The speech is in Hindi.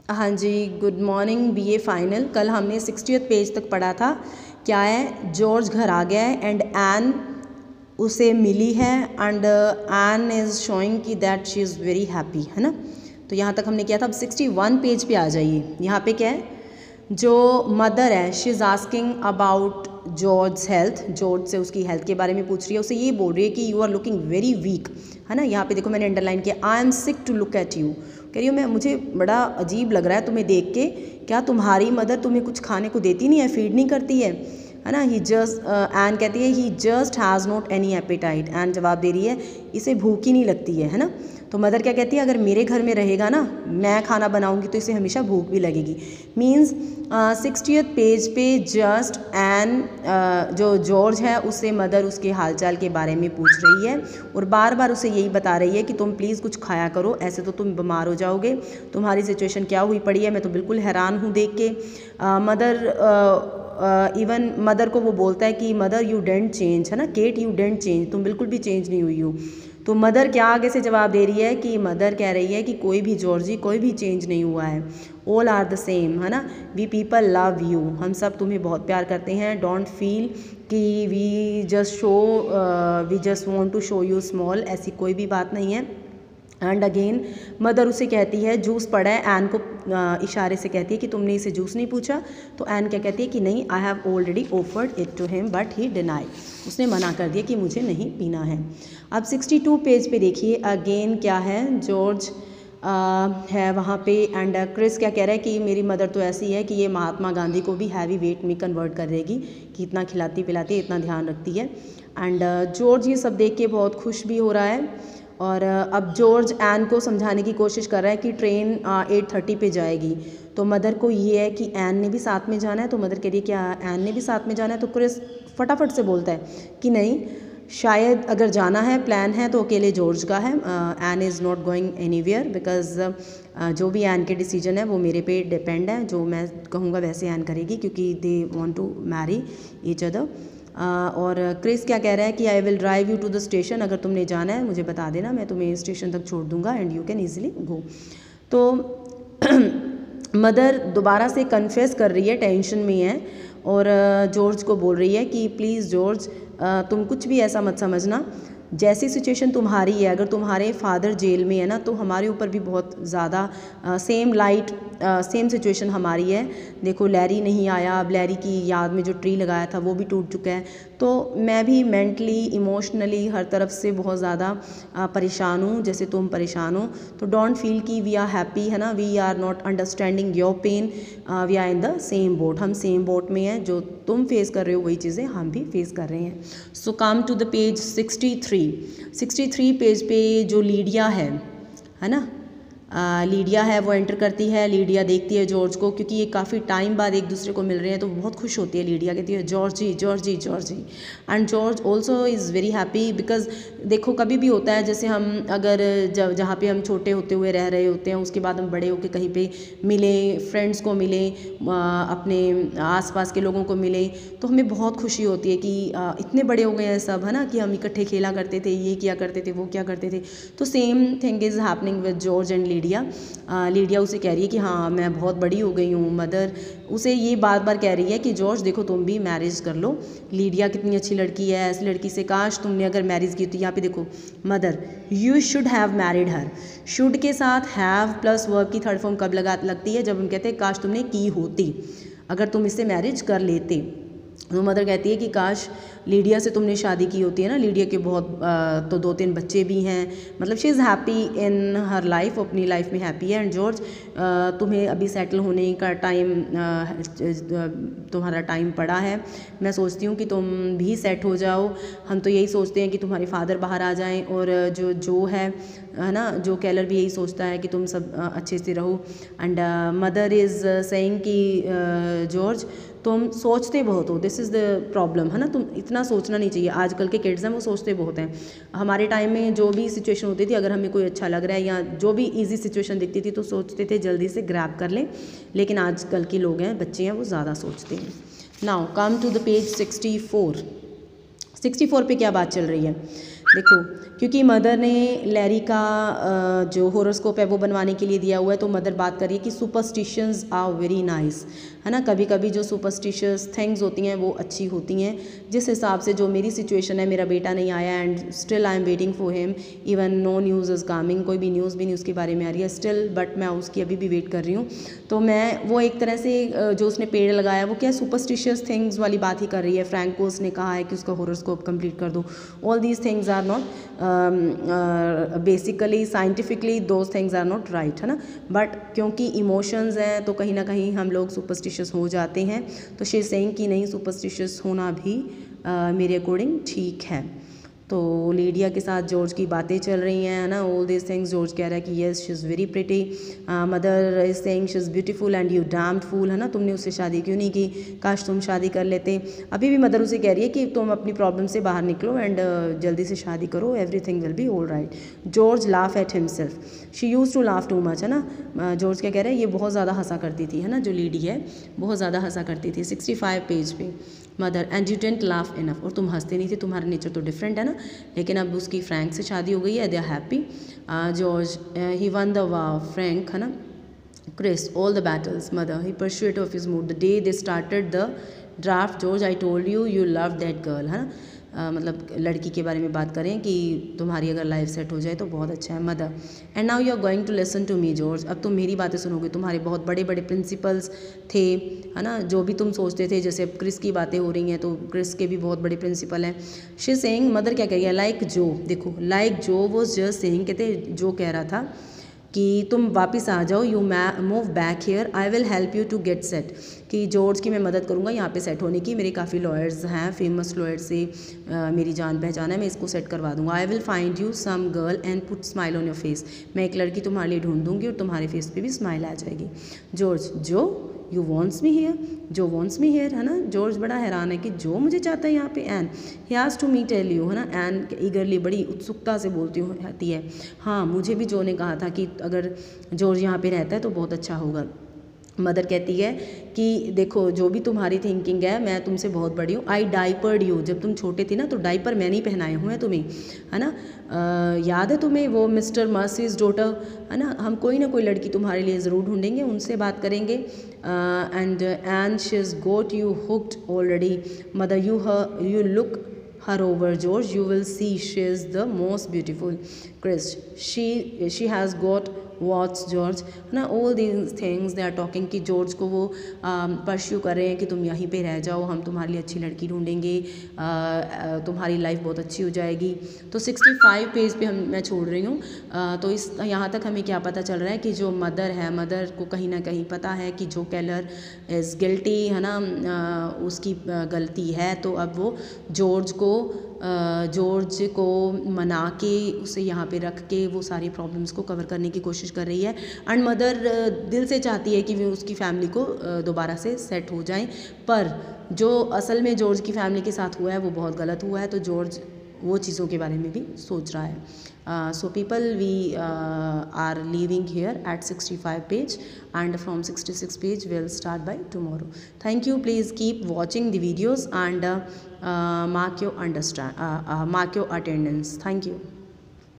हाँ जी, गुड मॉर्निंग बीए फाइनल। कल हमने 60th पेज तक पढ़ा था। क्या है, जॉर्ज घर आ गया है एंड एन उसे मिली है एंड एन इज़ शोइंग की that she is very happy, है ना। तो यहाँ तक हमने किया था। अब 61 पेज पे आ जाइए। यहाँ पे क्या है, जो मदर है she is asking about George health. George से उसकी हेल्थ के बारे में पूछ रही है। उसे ये बोल रही है कि you are looking very weak, है ना। यहाँ पे देखो मैंने अंडरलाइन किया, I am sick to look at you. कह रही हूँ मैं, मुझे बड़ा अजीब लग रहा है तुम्हें देख के। क्या तुम्हारी मदर तुम्हें कुछ खाने को देती नहीं है, फीड नहीं करती है ना। ही जस्ट एन कहती है he just has not any appetite. Anne जवाब दे रही है इसे भूख ही नहीं लगती है ना। तो मदर क्या कहती है, अगर मेरे घर में रहेगा ना, मैं खाना बनाऊंगी तो इसे हमेशा भूख भी लगेगी। मीन्स 60th पेज पे जस्ट एन जो जॉर्ज है उससे मदर उसके हालचाल के बारे में पूछ रही है और बार बार उसे यही बता रही है कि तुम प्लीज़ कुछ खाया करो, ऐसे तो तुम बीमार हो जाओगे। तुम्हारी सिचुएशन क्या हुई पड़ी है, मैं तो बिल्कुल हैरान हूँ देख के। इवन मदर को वो बोलता है कि मदर यू डेंट चेंज, है ना। केट यू डेंट चेंज, तुम बिल्कुल भी चेंज नहीं हुई हो। तो मदर क्या आगे से जवाब दे रही है कि मदर कह रही है कि कोई भी जॉर्जी कोई भी चेंज नहीं हुआ है, ऑल आर द सेम, है ना। वी पीपल लव यू, हम सब तुम्हें बहुत प्यार करते हैं। डोंट फील कि we just want to show you small, ऐसी कोई भी बात नहीं है। एंड अगेन मदर उसे कहती है जूस पड़ा है, एन को इशारे से कहती है कि तुमने इसे जूस नहीं पूछा। तो एन क्या कहती है कि नहीं, I have already offered it to him but he deny, उसने मना कर दिया कि मुझे नहीं पीना है। अब 62 पेज पे देखिए, अगेन क्या है, जॉर्ज है वहाँ पे एंड क्रिस क्या कह रहा है कि मेरी मदर तो ऐसी है कि ये महात्मा गांधी को भी हैवी वेट में कन्वर्ट कर देगी, कि इतना खिलाती पिलाती इतना ध्यान रखती है। एंड जॉर्ज ये सब देख के बहुत खुश भी हो रहा है। और अब जॉर्ज एन को समझाने की कोशिश कर रहा है कि ट्रेन 8:30 पे जाएगी। तो मदर को ये है कि एन ने भी साथ में जाना है। तो मदर कह रही है क्या एन ने भी साथ में जाना है। तो क्रिस फटाफट से बोलता है कि नहीं, शायद अगर जाना है, प्लान है तो अकेले जॉर्ज का है। Ann is not going anywhere because जो भी एन के डिसीजन है वो मेरे पे डिपेंड है। जो मैं कहूँगा वैसे एन करेगी क्योंकि they want to marry each other. और क्रिस क्या कह रहा है कि I will drive you to the station, अगर तुमने जाना है मुझे बता देना, मैं तुम्हें स्टेशन तक छोड़ दूंगा एंड यू कैन ईजिली गो। तो मदर दोबारा से कन्फेस कर रही है, टेंशन में है और जॉर्ज को बोल रही है कि प्लीज़ जॉर्ज तुम कुछ भी ऐसा मत समझना, जैसी सिचुएशन तुम्हारी है, अगर तुम्हारे फादर जेल में है ना तो हमारे ऊपर भी बहुत ज़्यादा सेम सिचुएशन हमारी है। देखो लैरी नहीं आया, अब लैरी की याद में जो ट्री लगाया था वो भी टूट चुका है। तो मैं भी मेंटली इमोशनली हर तरफ से बहुत ज़्यादा परेशान हूँ जैसे तुम परेशान हो। तो डोंट फील कि वी आर हैप्पी, है ना, we are not understanding your pain, we are in the same boat, हम सेम बोट में हैं, जो तुम फेस कर रहे हो वही चीज़ें हम भी फेस कर रहे हैं। So come to the page 63 page पे जो लीडिया है ना, लीडिया है वो एंटर करती है। लीडिया देखती है जॉर्ज को, क्योंकि ये काफ़ी टाइम बाद एक दूसरे को मिल रहे हैं तो बहुत खुश होती है। लीडिया कहती है Georgie Georgie Georgie and George also is very happy because देखो कभी भी होता है, जैसे हम अगर जहाँ पे हम छोटे होते हुए रह रहे होते हैं उसके बाद हम बड़े होकर कहीं पे मिलें, फ्रेंड्स को मिलें, अपने आसपास के लोगों को मिलें, तो हमें बहुत खुशी होती है कि इतने बड़े हो गए हैं सब, है ना, कि हम इकट्ठे खेला करते थे, ये किया करते थे, वो क्या करते थे। तो same thing is happening with George and Lydia उसे कह रही है कि हाँ मैं बहुत बड़ी हो गई हूँ। मदर उसे ये बार बार कह रही है कि जॉर्ज देखो तुम भी मैरिज कर लो, लीडिया कितनी अच्छी लड़की है, ऐसी लड़की से काश तुमने अगर मैरिज की। तो यहाँ पे देखो mother, you should have married her, should के साथ हैव प्लस वर्ब की थर्ड फॉर्म कब लगती है, जब हम कहते हैं काश तुमने की होती, अगर तुम इससे मैरिज कर लेते। तो मदर कहती है कि काश लीडिया से तुमने शादी की होती है ना, लीडिया के बहुत तो 2-3 बच्चे भी हैं, मतलब she is happy in her life, अपनी लाइफ में हैप्पी है। एंड जॉर्ज तुम्हें अभी सेटल होने का टाइम, तुम्हारा टाइम पड़ा है, मैं सोचती हूँ कि तुम भी सेट हो जाओ। हम तो यही सोचते हैं कि तुम्हारे फादर बाहर आ जाएं और जो है ना, जो केलर भी यही सोचता है कि तुम सब अच्छे से रहो। एंड मदर इज़ सेइंग कि जॉर्ज तुम सोचते बहुत हो, दिस इज़ द प्रॉब्लम, है ना, तुम इतना सोचना नहीं चाहिए। आजकल के किड्स हैं वो सोचते बहुत हैं। हमारे टाइम में जो भी सिचुएशन होती थी, अगर हमें कोई अच्छा लग रहा है या जो भी इजी सिचुएशन दिखती थी तो सोचते थे जल्दी से ग्रैब कर लें, लेकिन आजकल के लोग हैं, बच्चे हैं, वो ज़्यादा सोचते हैं। Now come to the page 64 पे क्या बात चल रही है। देखो, क्योंकि मदर ने लैरी का जो हॉरोस्कोप है वो बनवाने के लिए दिया हुआ है, तो मदर बात कर रही है कि सुपरस्टिशंस आर वेरी नाइस, है ना। कभी कभी जो सुपरस्टिशियस थिंग्स होती हैं वो अच्छी होती हैं। जिस हिसाब से जो मेरी सिचुएशन है, मेरा बेटा नहीं आया and still I am waiting for him, even know news is coming, कोई भी न्यूज़ भी नहीं उसके बारे में आ रही है स्टिल, बट मैं उसकी अभी भी वेट कर रही हूँ। तो मैं वो एक तरह से जो उसने पेड़ लगाया वो क्या सुपरस्टिशियस थिंग्स वाली बात ही कर रही है। फ्रैंक को उसने कहा है कि उसका हॉरोस्कोप कंप्लीट कर दो। All these things are not basically scientifically those things are not right, है ना। बट क्योंकि इमोशंस हैं तो कहीं ना कहीं हम लोग सुपरस्टिशियस हो जाते हैं। तो शी इज सेइंग कि नहीं, सुपरस्टिशियस होना भी मेरे अकॉर्डिंग ठीक है। तो लीडिया के साथ जॉर्ज की बातें चल रही हैं, है ना। ऑल दिस थिंग्स, जॉर्ज कह रहा है कि yes she is very pretty, mother is saying she is beautiful and you damned fool, है ना। तुमने उससे शादी क्यों नहीं की, काश तुम शादी कर लेते। अभी भी मदर उसे कह रही है कि तुम अपनी प्रॉब्लम से बाहर निकलो एंड जल्दी से शादी करो, everything will be all right. George laugh at himself, she use to laugh too much, है ना। जॉर्ज क्या कह रहे हैं, ये बहुत ज़्यादा हंसा करती थी, है ना, जो लीडी है बहुत ज़्यादा हंसा करती थी। 65 पेज पे mother, and you didn't laugh enough, और तुम हंसते नहीं थे, तुम्हारा नेचर तो डिफरेंट है ना। लेकिन अब उसकी फ्रैंक से शादी हो गई है, they are happy. George he won the frank, है ना। Chris all the battles, mother he pursued off his mood the day they started the draft, George I told you you love that girl, है ना। मतलब लड़की के बारे में बात करें कि तुम्हारी अगर लाइफ सेट हो जाए तो बहुत अच्छा है। Mother, and now you are going to listen to me George, अब तुम मेरी बातें सुनोगे। तुम्हारे बहुत बड़े बड़े प्रिंसिपल्स थे, है ना, जो भी तुम सोचते थे। जैसे अब क्रिस की बातें हो रही हैं तो क्रिस के भी बहुत बड़े प्रिंसिपल हैं। शी सेइंग, मदर क्या कह रही है, लाइक जो, देखो लाइक जो वॉज जस्ट सेइंग, कहते जो कह रहा था कि तुम वापस आ जाओ, you move back here, I will help you to get set, कि जॉर्ज की मैं मदद करूँगा यहाँ पे सेट होने की। मेरे काफ़ी लॉयर्स हैं, फेमस लॉयर्स से मेरी जान पहचान है, मैं इसको सेट करवा दूँगा। I will find you some girl and put smile on your face, मैं एक लड़की तुम्हारे लिए ढूंढ दूँगी और तुम्हारे फेस पे भी स्माइल आ जाएगी। जॉर्ज, जो यू वॉन्ट्स मी हेयर, जो वॉन्ट्स मी हेयर, है ना। जॉर्ज बड़ा हैरान है कि जो मुझे चाहता है यहाँ पे। Ann he has to me tell you, है ना। एन ईगरली बड़ी उत्सुकता से बोलती है, हाँ मुझे भी जो ने कहा था कि अगर जॉर्ज यहाँ पे रहता है तो बहुत अच्छा होगा। मदर कहती है कि देखो जो भी तुम्हारी थिंकिंग है, मैं तुमसे बहुत बड़ी हूँ। आई डाइपर्ड यू, जब तुम छोटे थे ना तो डाइपर मैंने ही पहनाए हुए हैं तुम्हें, है ना। याद है तुम्हें वो मिस्टर मर्सीज डॉटर, है ना। हम कोई ना कोई लड़की तुम्हारे लिए ज़रूर ढूंढेंगे, उनसे बात करेंगे। And she is got you hooked already. Mother, you look her over George, you will see she is the most beautiful. Chris, she has got what's George, है ना। all these things they are talking कि जॉर्ज को वो परस्यू कर रहे हैं कि तुम यहीं पे रह जाओ, हम तुम्हारे लिए अच्छी लड़की ढूंढेंगे, तुम्हारी लाइफ बहुत अच्छी हो जाएगी। तो 65 पेज पे मैं छोड़ रही हूँ। तो इस यहाँ तक हमें क्या पता चल रहा है कि जो मदर है, मदर को कहीं ना कहीं पता है कि जो केलर इज़ गिल्टी, है ना, उसकी गलती है। तो अब वो जॉर्ज को मना के उसे यहाँ पे रख के वो सारी प्रॉब्लम्स को कवर करने की कोशिश कर रही है। एंड मदर दिल से चाहती है कि वो उसकी फैमिली को दोबारा से सेट हो जाएं, पर जो असल में जॉर्ज की फैमिली के साथ हुआ है वो बहुत गलत हुआ है। तो जॉर्ज वो चीज़ों के बारे में भी सोच रहा है। So people we are living here at 65 page and from 66 page we'll start by tomorrow. Thank you. Please keep watching the videos and mark your attendance. Thank you.